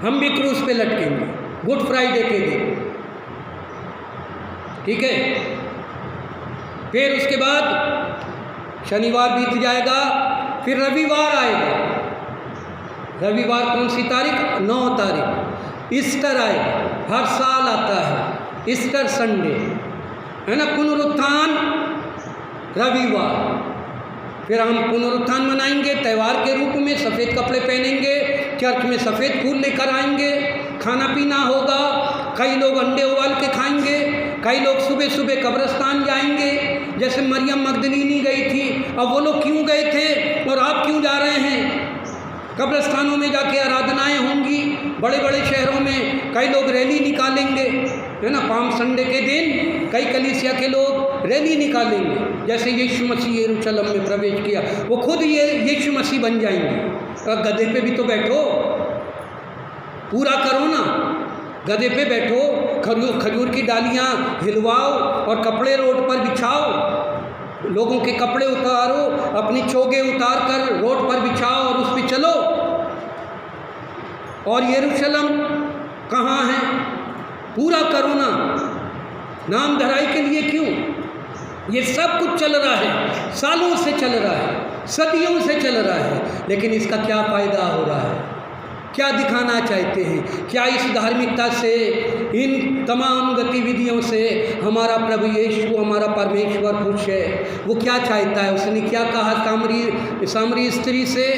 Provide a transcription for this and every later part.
हम भी क्रूस पे लटकेंगे गुड फ्राइडे के दिन, ठीक है। फिर उसके बाद शनिवार बीत जाएगा, फिर रविवार आएगा। रविवार कौन सी तारीख? 9 तारीख। ईस्टर आएगा, हर साल आता है ईस्टर संडे, है ना। पुनरुत्थान रविवार, फिर हम पुनरुत्थान मनाएंगे त्यौहार के रूप में। सफ़ेद कपड़े पहनेंगे, चर्च में सफ़ेद फूल लेकर आएंगे, खाना पीना होगा। कई लोग अंडे उबाल के खाएंगे, कई लोग सुबह सुबह कब्रिस्तान जाएंगे, जैसे मरियम मगदलीनी गई थी। अब वो लोग क्यों गए थे और आप क्यों जा रहे हैं? कब्रिस्तानों में जाके आराधनाएं होंगी, बड़े बड़े शहरों में कई लोग रैली निकालेंगे, है ना। पाम संडे के दिन कई कलीसिया के लोग रैली निकालेंगे, जैसे यीशु मसीह यरूशलेम में प्रवेश किया, वो खुद ये यीशु मसीह बन जाएंगे। गधे पे भी तो बैठो, पूरा करो ना, गधे पे बैठो, खजूर की डालियाँ हिलवाओ और कपड़े रोड पर बिछाओ, लोगों के कपड़े उतारो, अपनी चोगे उतार कर रोड पर बिछाओ और उस पर चलो। और यरूशलेम कहाँ है? पूरा करो ना, नाम धराई के लिए क्यों? ये सब कुछ चल रहा है, सालों से चल रहा है, सदियों से चल रहा है, लेकिन इसका क्या फ़ायदा हो रहा है? क्या दिखाना चाहते हैं? क्या इस धार्मिकता से, इन तमाम गतिविधियों से हमारा प्रभु यीशु, हमारा परमेश्वर खुश है? वो क्या चाहता है? उसने क्या कहा सामरी स्त्री से?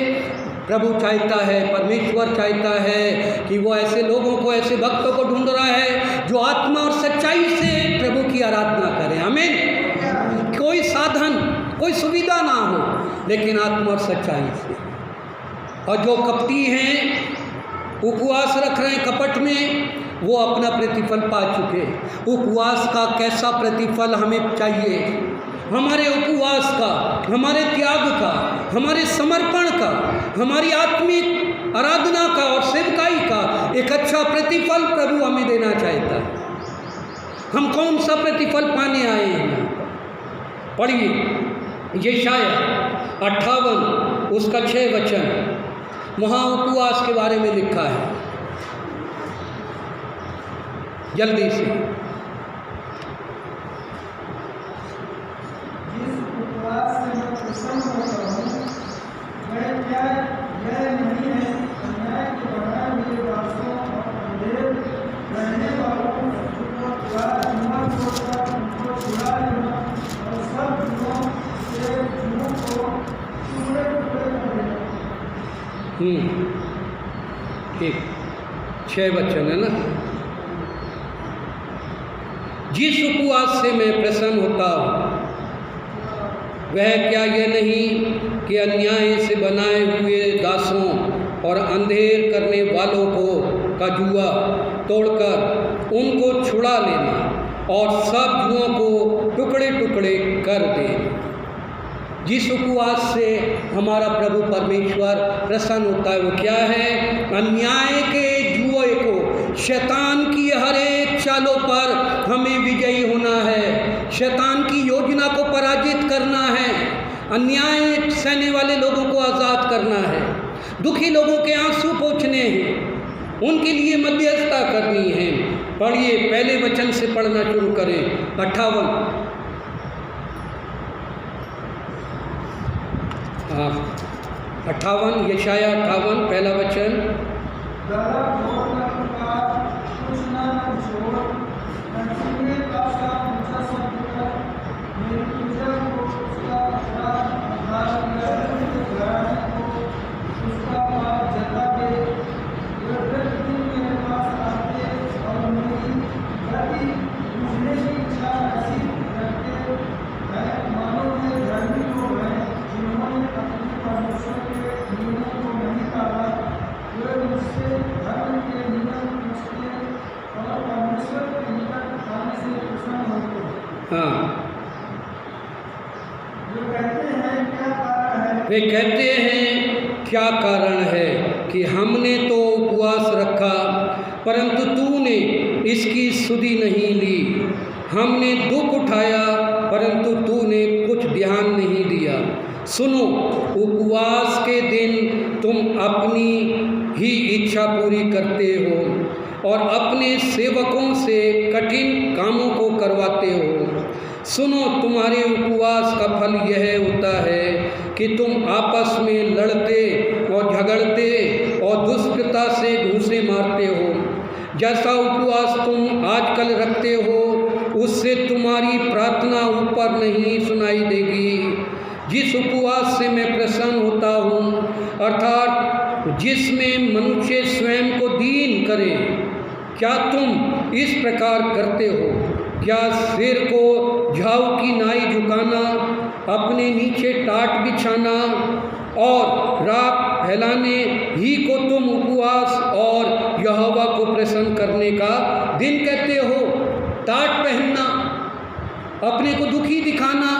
प्रभु चाहता है, परमेश्वर चाहता है कि वो ऐसे लोगों को, ऐसे भक्तों को ढूंढ रहा है जो आत्मा और सच्चाई से प्रभु की आराधना करें। आमीन। कोई साधन, कोई सुविधा ना हो, लेकिन आत्मा और सच्चाई से। और जो कपटी हैं, उपवास रख रहे हैं कपट में, वो अपना प्रतिफल पा चुके। उपवास का कैसा प्रतिफल हमें चाहिए? हमारे उपवास का, हमारे त्याग का, हमारे समर्पण का, हमारी आत्मिक आराधना का और सेवकाई का एक अच्छा प्रतिफल प्रभु हमें देना चाहता है। हम कौन सा प्रतिफल पाने आए हैं? पढ़िए यशाया 58 उसका 6 वचन, वहाँ उपवास के बारे में लिखा है। जल्दी से। जिस उपवास से मैं प्रसन्न होता हूँ, वह क्या यह नहीं है अन्याय के बनाए हुए दासों और अंधेर रहने वालों को छुड़ा लेना और सब जुओं से जुओं को टुकड़े टुकड़े कर देना। ठीक, 6 वचन है ना। जिस उपवास से मैं प्रसन्न होता हूँ, वह क्या यह नहीं कि अन्याय से बनाए हुए दासों और अंधेर करने वालों को का जुआ तोड़कर उनको छुड़ा लेना और सब जुओं को टुकड़े टुकड़े कर देना। जिस उपवास से हमारा प्रभु परमेश्वर प्रसन्न होता है, वो क्या है? अन्याय के जुए को, शैतान की हर एक चालों पर हमें विजयी होना है, शैतान की योजना को पराजित करना है, अन्याय सहने वाले लोगों को आज़ाद करना है, दुखी लोगों के आंसू पोंछने हैं, उनके लिए मध्यस्थता करनी है। पढ़िए, पहले वचन से पढ़ना शुरू करें। 58 58 यशाया 58 पहला वचन। वे कहते हैं क्या कारण है कि हमने तो उपवास रखा परंतु तूने इसकी सुधि नहीं ली, हमने दुख उठाया परंतु तूने कुछ ध्यान नहीं दिया। सुनो, उपवास के दिन तुम अपनी ही इच्छा पूरी करते हो और अपने सेवकों से कठिन कामों को करवाते हो। सुनो, तुम्हारे उपवास का फल यह होता है कि तुम आपस में लड़ते और झगड़ते और दुष्टता से घूंसे मारते हो। जैसा उपवास तुम आजकल रखते हो, उससे तुम्हारी प्रार्थना ऊपर नहीं सुनाई देगी। जिस उपवास से मैं प्रसन्न होता हूँ, अर्थात जिसमें मनुष्य स्वयं को दीन करे, क्या तुम इस प्रकार करते हो? क्या सिर को झाऊ की नाई झुकाना, अपने नीचे टाट बिछाना और राख फैलाने ही को तुम उपवास और यहोवा को प्रसन्न करने का दिन कहते हो? टाट पहनना, अपने को दुखी दिखाना,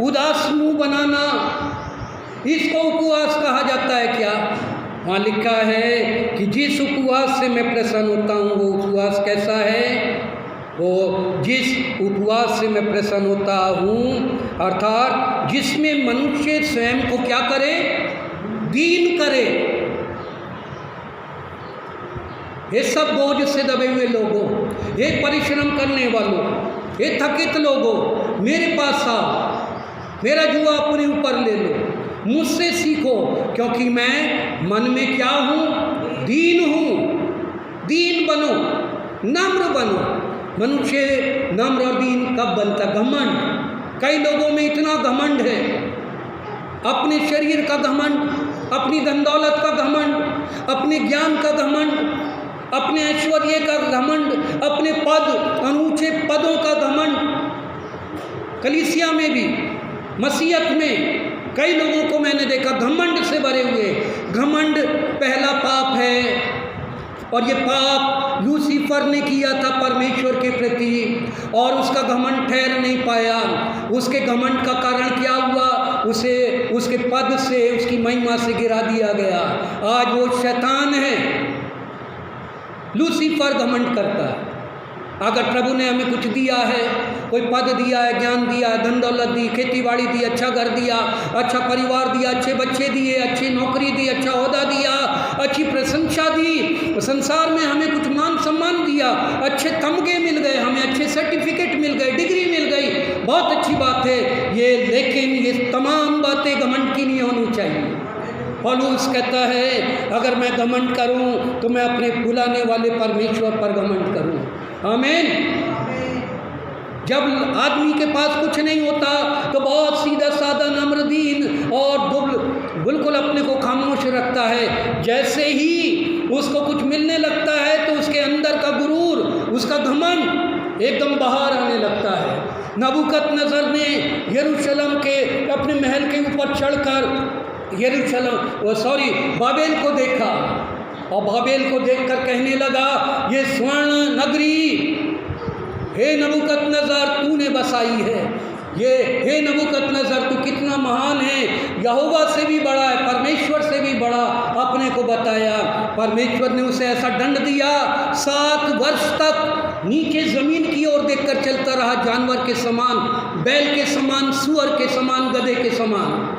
उदास मुंह बनाना, इसको उपवास कहा जाता है क्या? वहाँ लिखा है कि जिस उपवास से मैं प्रसन्न होता हूँ, वो उपवास कैसा है? वो जिस उपवास से मैं प्रसन्न होता हूँ, अर्थात जिसमें मनुष्य स्वयं को क्या करे? दीन करे। ये सब बोझ से दबे हुए लोगों, ये परिश्रम करने वालों, ये थकित लोगों, मेरे पास आओ, मेरा जुआ अपने ऊपर ले लो, मुझसे सीखो, क्योंकि मैं मन में क्या हूँ? दीन हूँ। दीन बनो, नम्र बनो। मनुष्य नम्र और दीन कब बनता? घमंड। कई लोगों में इतना घमंड है, अपने शरीर का घमंड, अपनी धन दौलत का घमंड, अपने ज्ञान का घमंड, अपने ऐश्वर्य का घमंड, अपने पद, अनूठे पदों का घमंड। कलीसिया में भी, मसीहत में कई लोगों को मैंने देखा घमंड से भरे हुए। घमंड पहला पाप है, और ये पाप लूसीफर ने किया था परमेश्वर के प्रति, और उसका घमंड ठहर नहीं पाया। उसके घमंड का कारण क्या हुआ? उसे उसके पद से, उसकी महिमा से गिरा दिया गया। आज वो शैतान है, लूसीफर घमंड करता है। अगर प्रभु ने हमें कुछ दिया है, कोई पद दिया है, ज्ञान दिया है, धन दौलत दी, खेती बाड़ी दी, अच्छा घर दिया, अच्छा परिवार दिया, अच्छे बच्चे दिए, अच्छी नौकरी दी, अच्छा ओहदा दिया, अच्छी प्रशंसा दी, संसार में हमें कुछ मान सम्मान दिया, अच्छे तमगे मिल गए, हमें अच्छे सर्टिफिकेट मिल गए, डिग्री मिल गई, बहुत अच्छी बात है ये। लेकिन ये तमाम बातें घमंड की नहीं होनी चाहिए। पौलुस कहता है, अगर मैं घमंड करूं तो मैं अपने बुलाने वाले परमेश्वर पर घमंड करूं। आमीन। जब आदमी के पास कुछ नहीं होता तो बहुत सीधा साधा नम्र दीन और बिल्कुल अपने को खामोश रखता है। जैसे ही उसको कुछ मिलने लगता है तो उसके अंदर का गुरूर, उसका घमंड एकदम बाहर आने लगता है। नबूकदनेस्सर ने यरूशलेम के अपने महल के ऊपर चढ़कर बाबेल को देखा, और बाबेल को देखकर कहने लगा, ये स्वर्ण नगरी हे नबूकदनेस्सर तूने बसाई है। ये हे नबूकदनेस्सर तू कितना महान है, यहोवा से भी बड़ा है, परमेश्वर से भी बड़ा अपने को बताया। परमेश्वर ने उसे ऐसा दंड दिया, 7 वर्ष तक नीचे ज़मीन की ओर देखकर चलता रहा, जानवर के समान, बैल के समान, सुअर के समान, गधे के समान,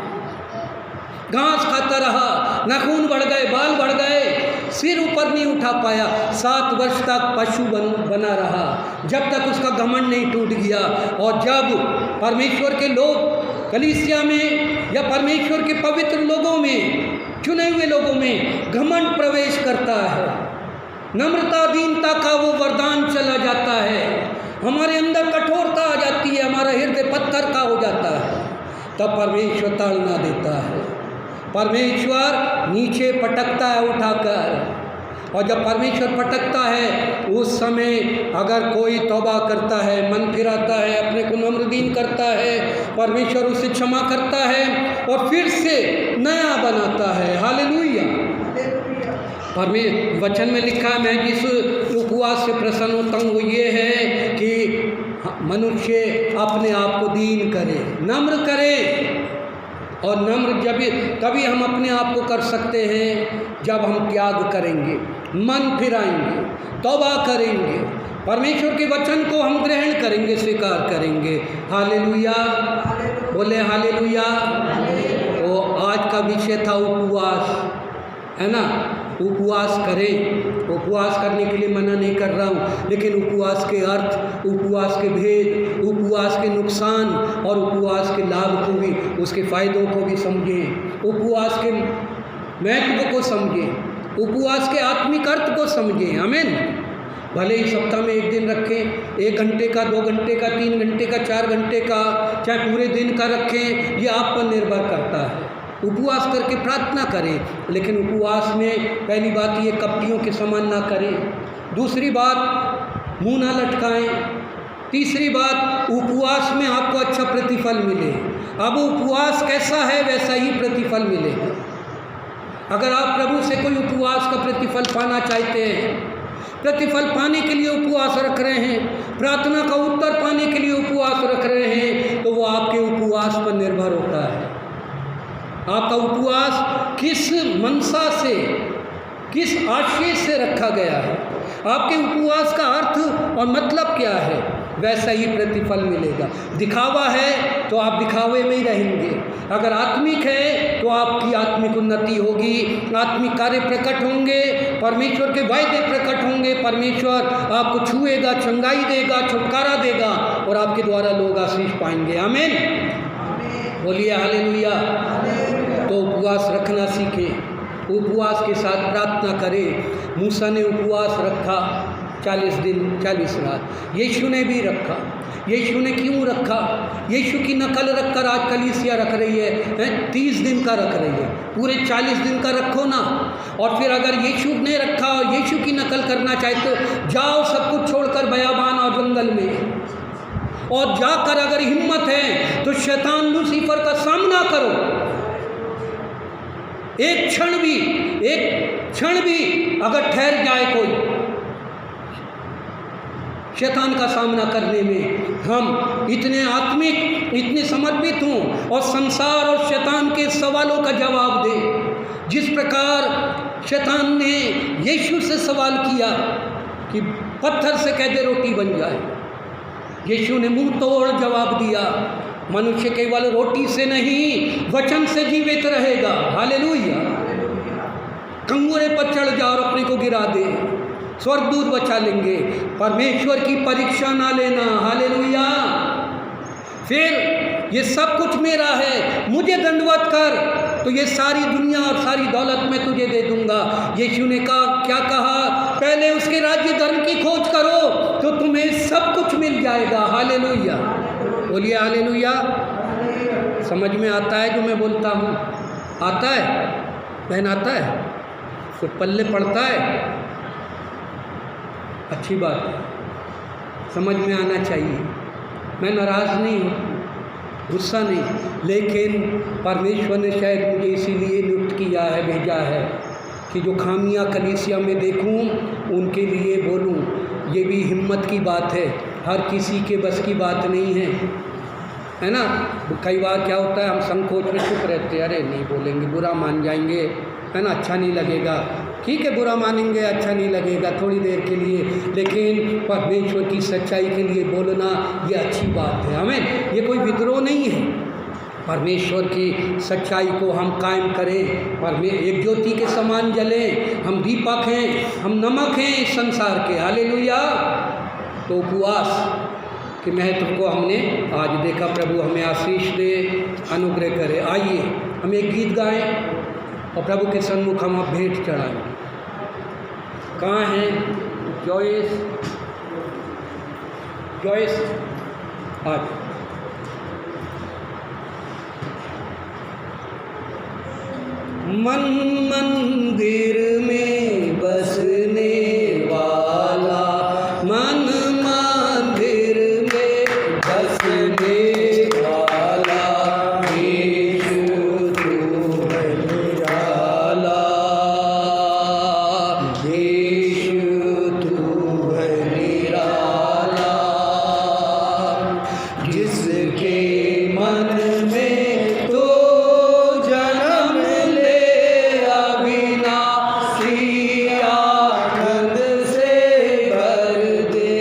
घास खाता रहा, नाखून बढ़ गए, बाल बढ़ गए, सिर ऊपर नहीं उठा पाया। 7 वर्ष तक पशु बना रहा, जब तक उसका घमंड नहीं टूट गया। और जब परमेश्वर के लोग कलीसिया में या परमेश्वर के पवित्र लोगों में, चुने हुए लोगों में घमंड प्रवेश करता है, नम्रता दीनता का वो वरदान चला जाता है, हमारे अंदर कठोरता आ जाती है, हमारा हृदय पत्थर का हो जाता है, तब परमेश्वर ताड़ना देता है। परमेश्वर नीचे पटकता है उठाकर, और जब परमेश्वर पटकता है उस समय अगर कोई तौबा करता है, मन फिराता है, अपने को नम्र दीन करता है, परमेश्वर उसे क्षमा करता है और फिर से नया बनाता है। हालेलुया। वचन में लिखा है, मैं जिस उपवास से प्रसन्न होता हूँ वो ये है कि मनुष्य अपने आप को दीन करे, नम्र करे। और नम्र तभी हम अपने आप को कर सकते हैं जब हम त्याग करेंगे, मन फिराएंगे, तौबा करेंगे, परमेश्वर के वचन को हम ग्रहण करेंगे, स्वीकार करेंगे। हालेलुया, बोले हालेलुया। तो आज का विषय था उपवास, है ना। उपवास करें। उपवास करने के लिए मना नहीं कर रहा हूँ, लेकिन उपवास के अर्थ, उपवास के भेद, उपवास के नुकसान और उपवास के लाभ को भी, उसके फ़ायदों को भी समझें, उपवास के महत्व को समझें, उपवास के आत्मिक अर्थ को समझें। आमीन। भले ही सप्ताह में एक दिन रखें, 1 घंटे का, 2 घंटे का, 3 घंटे का, 4 घंटे का, चाहे पूरे दिन का रखें, ये आप पर निर्भर करता है। उपवास करके प्रार्थना करें, लेकिन उपवास में पहली बात ये कपटियों के समान ना करें। दूसरी बात, मुंह ना लटकाएं। तीसरी बात, उपवास में आपको अच्छा प्रतिफल मिले। अब उपवास कैसा है वैसा ही प्रतिफल मिलेगा। अगर आप प्रभु से कोई उपवास का प्रतिफल पाना चाहते हैं, प्रतिफल पाने के लिए उपवास रख रहे हैं, प्रार्थना का उत्तर पाने के लिए उपवास रख रहे हैं, तो वो आपके उपवास पर निर्भर होता है। आपका उपवास किस मनसा से, किस आशय से रखा गया है, आपके उपवास का अर्थ और मतलब क्या है, वैसा ही प्रतिफल मिलेगा। दिखावा है तो आप दिखावे में ही रहेंगे, अगर आत्मिक है तो आपकी आत्मिक उन्नति होगी, आत्मिक कार्य प्रकट होंगे, परमेश्वर के वायदे प्रकट होंगे, परमेश्वर आपको छुएगा, चंगाई देगा, छुटकारा देगा और आपके द्वारा लोग आशीष पाएंगे। आमीन। बोलिए हालेलुया। तो उपवास रखना सीखें, उपवास के साथ प्रार्थना करें। मूसा ने उपवास रखा 40 दिन 40 रात, यीशु ने भी रखा। यीशु ने क्यों रखा? यीशु की नकल रखकर आज कलीसिया रख रही है, 30 दिन का रख रही है। पूरे 40 दिन का रखो ना। और फिर अगर यीशु ने रखा और यीशु की नकल करना चाहे तो जाओ सब कुछ छोड़कर बयाबान और जंगल में, और जाकर अगर हिम्मत है तो शैतान लूसीफर का सामना करो। एक क्षण भी अगर ठहर जाए कोई शैतान का सामना करने में, हम इतने आत्मिक, इतने समर्पित हों और संसार और शैतान के सवालों का जवाब दें। जिस प्रकार शैतान ने यीशु से सवाल किया कि पत्थर से कैसे रोटी बन जाए, यीशु ने मुंह तोड़ जवाब दिया, मनुष्य केवल रोटी से नहीं वचन से जीवित रहेगा। हालेलुया। कंगूरे पर चढ़ जाओ और अपने को गिरा दे, स्वर्गदूत बचा लेंगे। परमेश्वर की परीक्षा ना लेना। हालेलुया। फिर ये सब कुछ मेरा है, मुझे दंडवत कर तो ये सारी दुनिया और सारी दौलत मैं तुझे दे दूंगा। यीशु ने कहा, क्या कहा? पहले उसके राज्य धर्म की खोज करो तो तुम्हें सब कुछ मिल जाएगा। हालेलुया। बोलिए हालेलुया। समझ में आता है जो मैं बोलता हूँ? आता है बहन? आता है? कुछ पल्ले पड़ता है? अच्छी बात है, समझ में आना चाहिए। मैं नाराज़ नहीं हूँ, गुस्सा नहीं, लेकिन परमेश्वर ने शायद मुझे इसीलिए नियुक्त किया है, भेजा है कि जो खामियां कलीसिया में देखूं उनके लिए बोलूं। ये भी हिम्मत की बात है, हर किसी के बस की बात नहीं है ना। कई बार क्या होता है, हम संकोच में चुप रहते हैं, अरे नहीं बोलेंगे, बुरा मान जाएंगे, है ना, अच्छा नहीं लगेगा। ठीक है, बुरा मानेंगे, अच्छा नहीं लगेगा थोड़ी देर के लिए, लेकिन परमेश्वर की सच्चाई के लिए बोलना ये अच्छी बात है। हमें ये कोई विद्रोह नहीं है। परमेश्वर की सच्चाई को हम कायम करें और एक ज्योति के समान जलें। हम दीपक हैं, हम नमक हैं इस संसार के। हालेलुया। तो उपवास के महत्व को हमने आज देखा। प्रभु हमें आशीष दे, अनुग्रह करे। आइए हम एक गीत गाएं और प्रभु के सन्मुख हम भेंट चढ़ाएं। कहाँ हैं जॉयस? आज मन मंदिर में बसने वाला, मन मंदिर में बसने वाला, यीशु तू है निराला, यीशु तू है निराला, जिसके मन में तो जन्म ले अविनाशी आनंद से भर दे,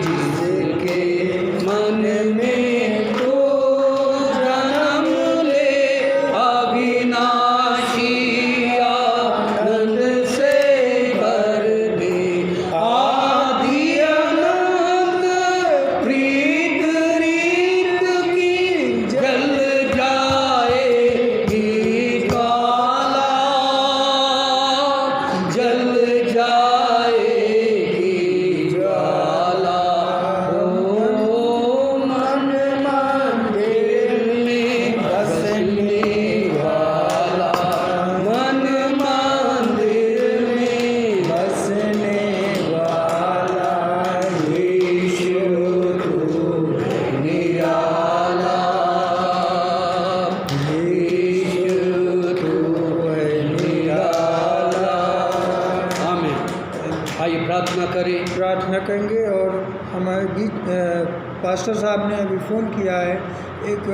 जिसके मन में तो जन्म ले अविनाशी आनंद से आइए प्रार्थना करें। प्रार्थना करेंगे। और हमारे बीच पास्टर साहब ने अभी फ़ोन किया है, एक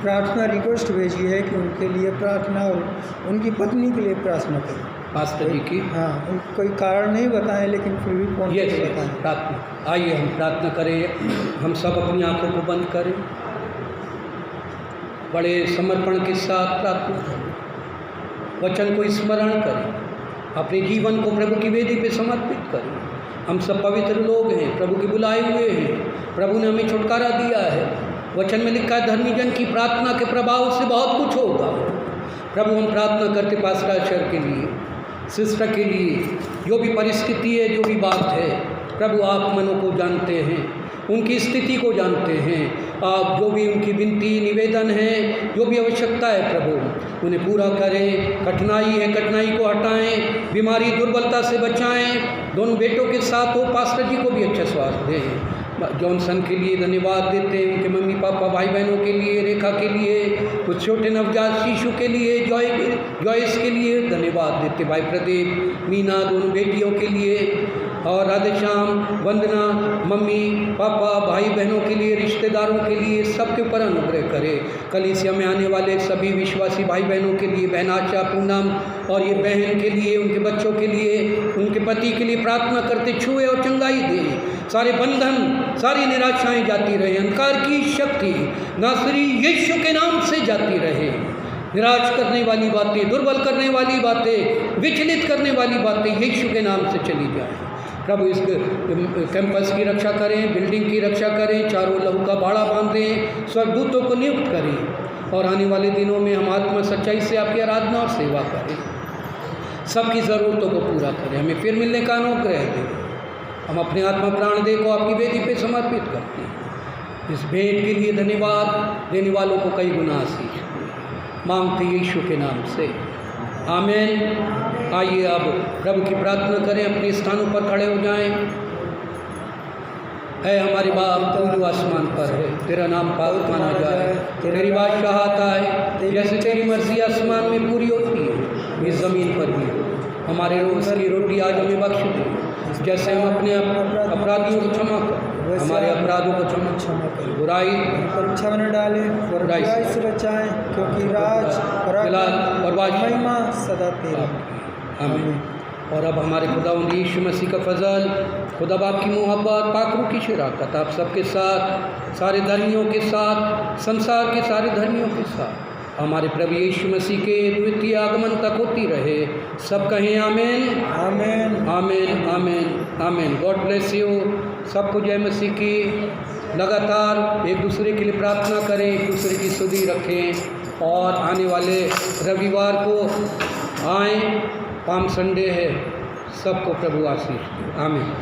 प्रार्थना रिक्वेस्ट भेजी है कि उनके लिए प्रार्थना और उनकी पत्नी के लिए प्रार्थना करें। पास्टर जी की हाँ, उनको कोई कारण नहीं बताएं, लेकिन फिर भी फ़ोन ये करके बताएं। प्रार्थना। आइए हम प्रार्थना करें। हम सब अपनी आंखों को बंद करें, बड़े समर्पण के साथ प्रार्थना करें, वचन को स्मरण करें, अपने जीवन को प्रभु की वेदी पे समर्पित करें। हम सब पवित्र लोग हैं, प्रभु के बुलाए हुए हैं, प्रभु ने हमें छुटकारा दिया है। वचन में लिखा है धर्मी जन की प्रार्थना के प्रभाव से बहुत कुछ होगा। प्रभु हम प्रार्थना करते पास्टर के लिए, सिस्टर के लिए, जो भी परिस्थिति है, जो भी बात है, प्रभु आप मनों को जानते हैं, उनकी स्थिति को जानते हैं। आप जो भी उनकी विनती निवेदन है, जो भी आवश्यकता है प्रभु उन्हें पूरा करें। कठिनाई है, कठिनाई को हटाएं, बीमारी दुर्बलता से बचाएं। दोनों बेटों के साथ हो, पास्टर जी को भी अच्छा स्वास्थ्य दें। जॉनसन के लिए धन्यवाद देते हैं, उनके मम्मी पापा भाई बहनों के लिए, रेखा के लिए, कुछ छोटे नवजात शिशु के लिए, जॉयस के लिए धन्यवाद देते, भाई प्रदीप, मीना, दोनों बेटियों के लिए, और राधेश्याम, वंदना, मम्मी पापा भाई बहनों के लिए, रिश्तेदारों के लिए, सबके ऊपर अनुग्रह करे। कलीसिया में आने वाले सभी विश्वासी भाई बहनों के लिए, बहनाचा, पूनम और ये बहन के लिए, उनके बच्चों के लिए, उनके पति के लिए प्रार्थना करते, छुए और चंगाई दे। सारे बंधन, सारी निराशाएं जाती रहे, अंधकार की शक्ति नासरी यीशु के नाम से जाती रहे। निराश करने वाली बातें, दुर्बल करने वाली बातें, विचलित करने वाली बातें यीशु के नाम से चली जाएं। प्रभु इस कैंपस की रक्षा करें, बिल्डिंग की रक्षा करें, चारों लहू का बाड़ा बांधें, स्वर्गदूतों को नियुक्त करें, और आने वाले दिनों में हम आत्मा सच्चाई से आपकी आराधना और सेवा करें, सबकी ज़रूरतों को पूरा करें, हमें फिर मिलने का अनुग्रह दें। हम अपने आत्मा प्राण देह को आपकी वेदी पे समर्पित करते हैं। इस भेंट के लिए धन्यवाद, देने वालों को कई गुना आशीष मांगते यीशु के नाम से, आमीन। आइए अब प्रभु की प्रार्थना करें, अपने स्थानों पर खड़े हो जाएं। है हमारे बाप तू जो आसमान पर है, तेरा नाम पाक माना जाए, तेरी बादशाहत आए, जैसे तेरी मर्जी आसमान में पूरी होती है इस ज़मीन पर भी। हमारे रोज़ की रोटी आज हमें बख्श दे, जैसे हम अपने अपराधियों को क्षमा कर, हमारे अपराधों को क्षमा कर, बुराई परीक्षा में न डालें और बुराई से बचाएं, क्योंकि राज और महिमा सदा तेरा। आमीन। और अब हमारे खुदावंद यीशु मसीह का फजल, खुदा बाप की मोहब्बत, पाकरू की शराकत आप सबके साथ, सारे धर्मियों के साथ, संसार के सारे धर्मियों के साथ, हमारे प्रभु यीशु मसीह के द्वितीय आगमन तक होती रहे। सब कहें आमीन, आमीन, आमीन, आमीन, आमीन। God bless you. सबको जय मसीह की। लगातार एक दूसरे के लिए प्रार्थना करें, एक दूसरे की सुधि रखें, और आने वाले रविवार को आएँ, पाम संडे है, सबको प्रभु आशीष दे। आमीन।